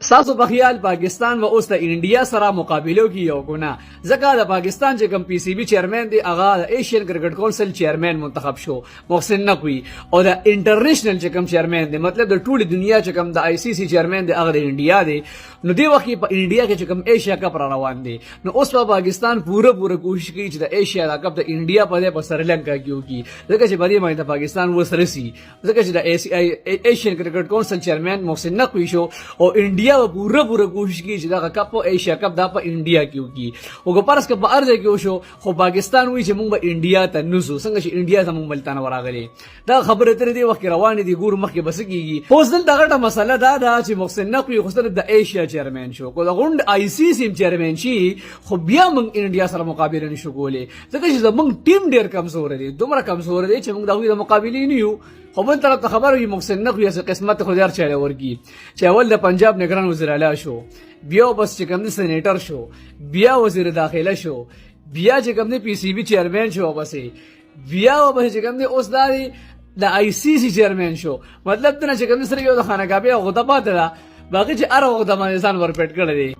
ساسو په خیال پاکستان و اوس د انډیا سره مقابلو کې یو ګنا ځکه د پاکستان چې کوم پی سی بي چیرمن دی هغه د ایشین کرکټ کونسل چیرمن منتخب شو محسن نقوی او د انټرنیشنل چې کوم چیرمن دی مطلب د ټوله دنیا چې کوم د آی سی سی چیرمن دی هغه د انډیا دی نو دی وخت په انډیا کې چې کوم ایشیا کپ را روان دی نو اوس په پاکستان پوره کوشش کوي چې د ایشیا کپ د انډیا په سریلانکا کې وکړي ځکه چې بری باندې پاکستان وسرسي ځکه چې د ایشین کرکټ کونسل چیرمن محسن نقوی شو او انډیا پوره کوشش کی چې دا کپ ایشیا کپ دا په انډیا کې وکړي او ګپارس کې په ارزه کې وشو خو پاکستان وی چې موږ به انډیا ته نوزو څنګه چې انډیا ته موږ ملتان وراغلي دا خبره تر دې وخت روان دي ګور مخکې بس کیږي اوس دلته غټه مسله دا چې محسن نقوی خو سره د ایشیا چیرمن شو کو د غونډ آی سی سی چیرمن شي خو بیا موږ انډیا سره مقابله نشو کولای ځکه چې زموږ ټیم ډیر کمزور دی دومره کمزور دی چې موږ د مقابله نه یو خو بل طرف ته خبر وي محسن نقوی از قسمت خودیار چاله ورکی چې اول د پنجاب نگران وزیر اعلی شو بیا بس چې کوم سېنیټر شو بیا وزیر داخله شو بیا چې کوم پی سی بي چیرمن شو بس بیا بس چې کوم اوس د آی سی سی چیرمن شو مطلب ته چې کوم سره یو د خانقاه غوډه پاتې ده باقي چې ار غوډه باندې ځان ورپټ کړی دی